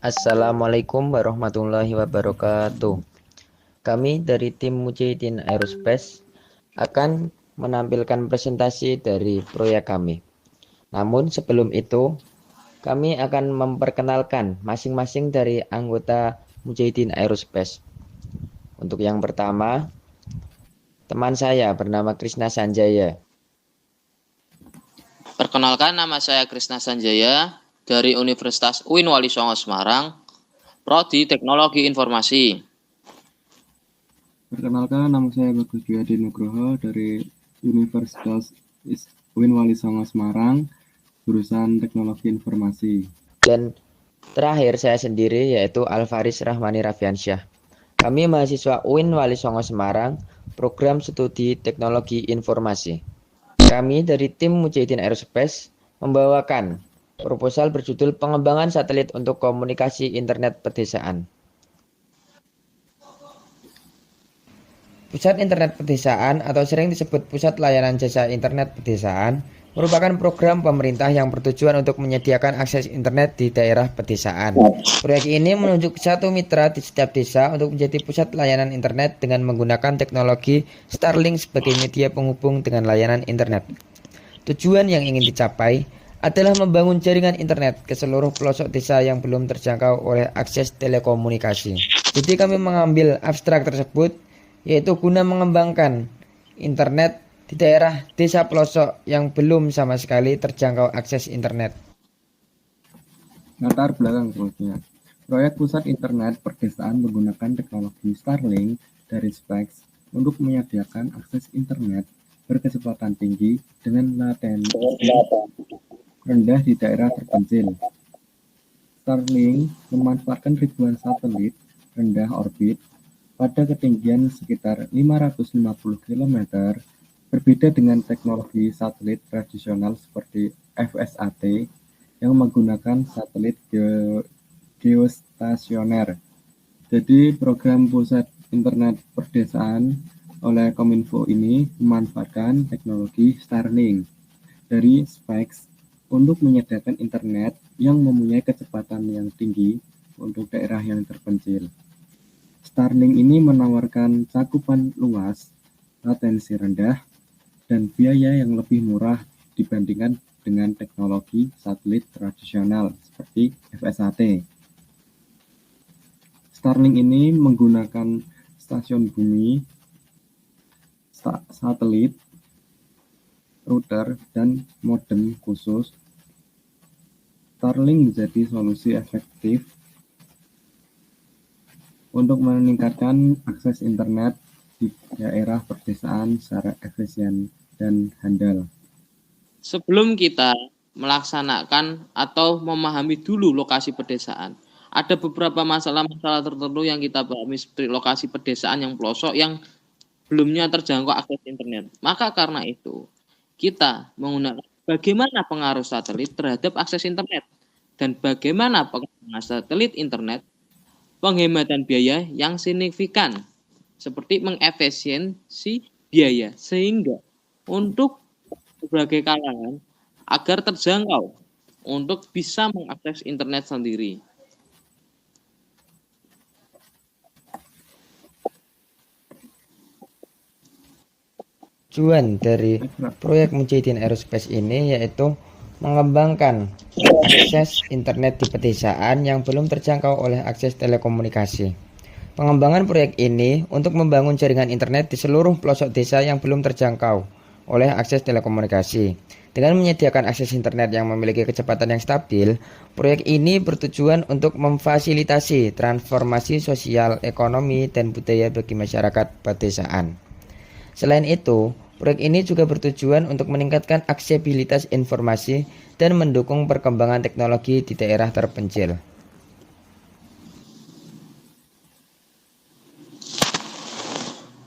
Assalamualaikum warahmatullahi wabarakatuh. Kami dari tim Mujahidin Aerospace akan menampilkan presentasi dari proyek kami. Namun sebelum itu, kami akan memperkenalkan masing-masing dari anggota Mujahidin Aerospace. Untuk yang pertama, teman saya bernama Krisna Sanjaya. Perkenalkan, nama saya Krisna Sanjaya dari Universitas UIN Wali Songo Semarang, Prodi Teknologi Informasi. Perkenalkan, nama saya Bagus Dwi Adi Nugroho dari Universitas UIN Wali Songo Semarang, jurusan Teknologi Informasi. Dan terakhir saya sendiri yaitu Alvaris Rahmani Rafiansyah. Kami mahasiswa UIN Wali Songo Semarang, program studi Teknologi Informasi. Kami dari tim Mujahidin Aerospace membawakan proposal berjudul Pengembangan Satelit untuk Komunikasi Internet Pedesaan. Pusat Internet Pedesaan atau sering disebut Pusat Layanan Jasa Internet Pedesaan merupakan program pemerintah yang bertujuan untuk menyediakan akses internet di daerah pedesaan. Proyek ini menunjuk satu mitra di setiap desa untuk menjadi pusat layanan internet dengan menggunakan teknologi Starlink sebagai media penghubung dengan layanan internet. Tujuan yang ingin dicapai adalah membangun jaringan internet ke seluruh pelosok desa yang belum terjangkau oleh akses telekomunikasi. Jadi kami mengambil abstrak tersebut yaitu guna mengembangkan internet di daerah desa pelosok yang belum sama sekali terjangkau akses internet. Latar belakang proyeknya. Proyek Pusat Internet Perdesaan menggunakan teknologi Starlink dari SpaceX untuk menyediakan akses internet berkecepatan tinggi dengan latensi rendah di daerah terpencil. Starlink memanfaatkan ribuan satelit rendah orbit pada ketinggian sekitar 550 km, berbeda dengan teknologi satelit tradisional seperti FSAT yang menggunakan satelit geostasioner. Jadi program Pusat Internet Perdesaan oleh Kominfo ini memanfaatkan teknologi Starlink dari SpaceX untuk menyediakan internet yang mempunyai kecepatan yang tinggi untuk daerah yang terpencil. Starlink ini menawarkan cakupan luas, latensi rendah, dan biaya yang lebih murah dibandingkan dengan teknologi satelit tradisional seperti FSAT. Starlink ini menggunakan stasiun bumi, satelit, router, dan modem khusus. Starlink menjadi solusi efektif untuk meningkatkan akses internet di daerah pedesaan secara efisien dan handal. Sebelum kita melaksanakan atau memahami dulu lokasi pedesaan, ada beberapa masalah-masalah tertentu yang kita pahami seperti lokasi pedesaan yang pelosok yang belumnya terjangkau akses internet. Maka karena itu, kita menggunakan bagaimana pengaruh satelit terhadap akses internet dan bagaimana pengembangan satelit internet penghematan biaya yang signifikan seperti mengefisiensi biaya sehingga untuk berbagai kalangan agar terjangkau untuk bisa mengakses internet sendiri. Tujuan dari proyek Mujahidin Aerospace ini yaitu mengembangkan akses internet di pedesaan yang belum terjangkau oleh akses telekomunikasi. Pengembangan proyek ini untuk membangun jaringan internet di seluruh pelosok desa yang belum terjangkau oleh akses telekomunikasi. Dengan menyediakan akses internet yang memiliki kecepatan yang stabil, proyek ini bertujuan untuk memfasilitasi transformasi sosial, ekonomi, dan budaya bagi masyarakat pedesaan. Selain itu, Proyek ini juga bertujuan untuk meningkatkan aksesibilitas informasi dan mendukung perkembangan teknologi di daerah terpencil.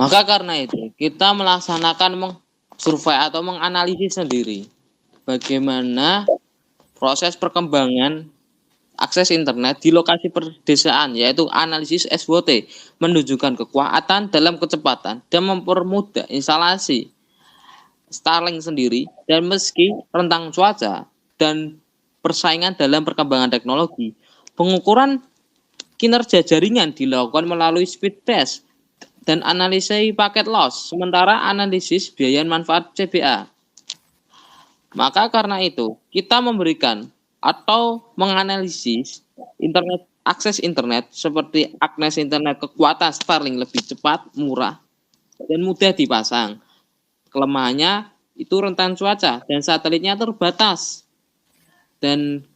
Maka karena itu, kita melaksanakan survei atau menganalisis sendiri bagaimana proses perkembangan akses internet di lokasi pedesaan, yaitu analisis SWOT, menunjukkan kekuatan dalam kecepatan dan mempermudah instalasi Starlink sendiri, dan meski rentang cuaca dan persaingan dalam perkembangan teknologi, pengukuran kinerja jaringan dilakukan melalui speed test dan analisis paket loss, sementara analisis biaya manfaat CBA. Maka karena itu, kita memberikan atau menganalisis akses internet seperti akses internet kekuatan Starlink lebih cepat, murah, dan mudah dipasang. Kelemahannya itu rentan cuaca dan satelitnya terbatas.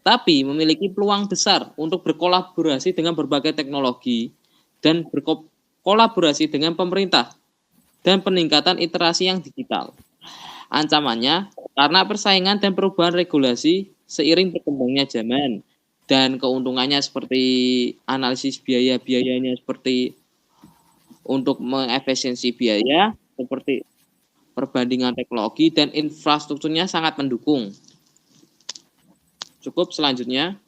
Tapi memiliki peluang besar untuk berkolaborasi dengan berbagai teknologi dan berkolaborasi dengan pemerintah dan peningkatan iterasi yang digital. Ancamannya karena persaingan dan perubahan regulasi seiring berkembangnya zaman, dan keuntungannya seperti analisis biayanya seperti untuk mengefisiensi biaya, seperti perbandingan teknologi dan infrastrukturnya sangat mendukung. Cukup. Selanjutnya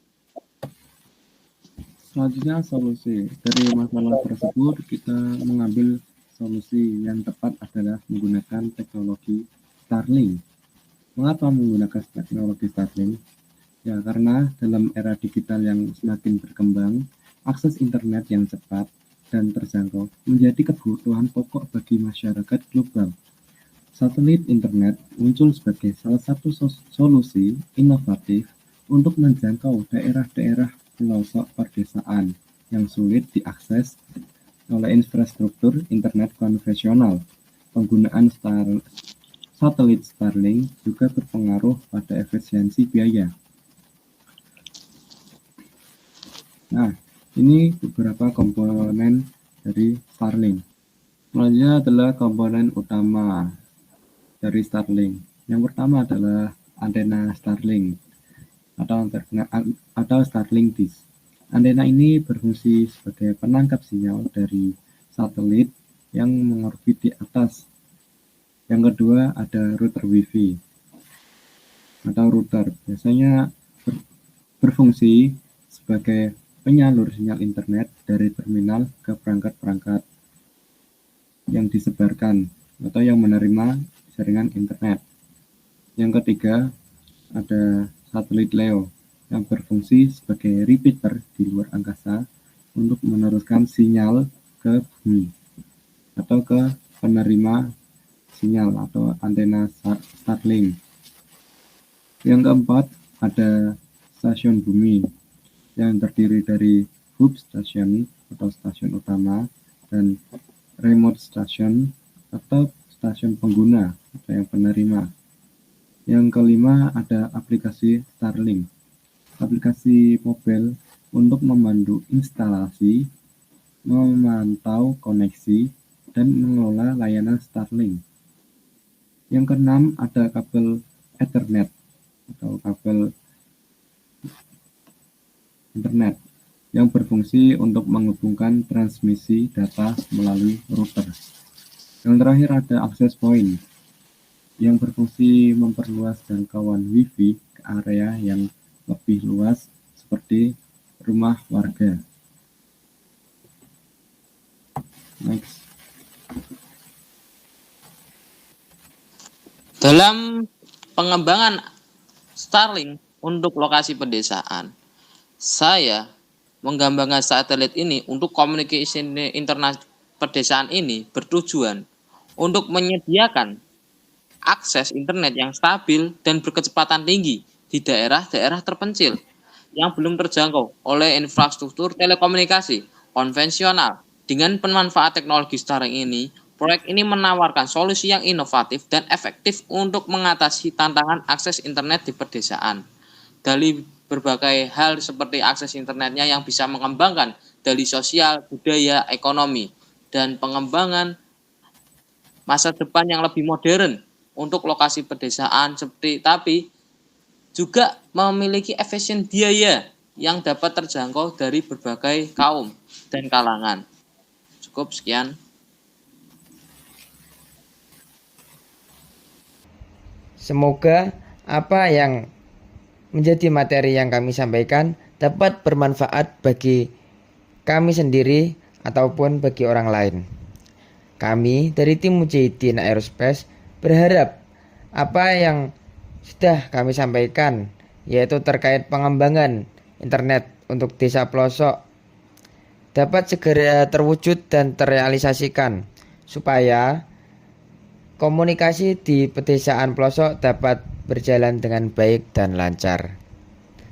solusi. Dari masalah tersebut kita mengambil solusi yang tepat adalah menggunakan teknologi Starlink. Mengapa menggunakan teknologi Starlink? Ya, karena dalam era digital yang semakin berkembang, akses internet yang cepat dan terjangkau menjadi kebutuhan pokok bagi masyarakat global. Satelit internet muncul sebagai salah satu solusi inovatif untuk menjangkau daerah-daerah pelosok pedesaan yang sulit diakses oleh infrastruktur internet konvensional. Penggunaan satelit Starlink juga berpengaruh pada efisiensi biaya. Nah, ini beberapa komponen dari Starlink. Selanjutnya adalah komponen utama dari Starlink. Yang pertama adalah antena Starlink atau Starlink dish. Antena ini berfungsi sebagai penangkap sinyal dari satelit yang mengorbit di atas. Yang kedua ada router Wi-Fi atau router. Biasanya berfungsi sebagai penyalur sinyal internet dari terminal ke perangkat-perangkat yang disebarkan atau yang menerima jaringan internet. Yang ketiga ada satelit LEO yang berfungsi sebagai repeater di luar angkasa untuk meneruskan sinyal ke bumi atau ke penerima sinyal atau antena Starlink. Yang keempat ada stasiun bumi yang terdiri dari hub station atau stasiun utama dan remote station atau stasiun pengguna atau yang penerima. Yang kelima ada aplikasi Starlink, aplikasi mobile untuk memandu instalasi, memantau koneksi, dan mengelola layanan Starlink. Yang keenam ada kabel Ethernet atau kabel internet yang berfungsi untuk menghubungkan transmisi data melalui router. Yang terakhir ada access point yang berfungsi memperluas jangkauan Wi-Fi ke area yang lebih luas seperti rumah warga. Next. dalam pengembangan Starlink untuk lokasi pedesaan, saya menggambarkan satelit ini untuk komunikasi internet pedesaan ini bertujuan untuk menyediakan akses internet yang stabil dan berkecepatan tinggi di daerah-daerah terpencil yang belum terjangkau oleh infrastruktur telekomunikasi konvensional. Dengan pemanfaat teknologi Starlink ini, proyek ini menawarkan solusi yang inovatif dan efektif untuk mengatasi tantangan akses internet di pedesaan. Dari berbagai hal seperti akses internetnya yang bisa mengembangkan dari sosial, budaya, ekonomi, dan pengembangan masa depan yang lebih modern untuk lokasi pedesaan tapi juga memiliki efisien biaya yang dapat terjangkau dari berbagai kaum dan kalangan. Cukup sekian. Semoga apa yang menjadi materi yang kami sampaikan dapat bermanfaat bagi kami sendiri ataupun bagi orang lain. Kami dari tim Mujahidin Aerospace berharap apa yang sudah kami sampaikan, yaitu terkait pengembangan internet untuk desa pelosok, dapat segera terwujud dan terrealisasikan supaya komunikasi di pedesaan pelosok dapat berjalan dengan baik dan lancar.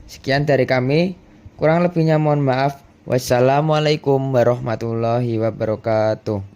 Sekian dari kami, kurang lebihnya mohon maaf. Wassalamualaikum warahmatullahi wabarakatuh.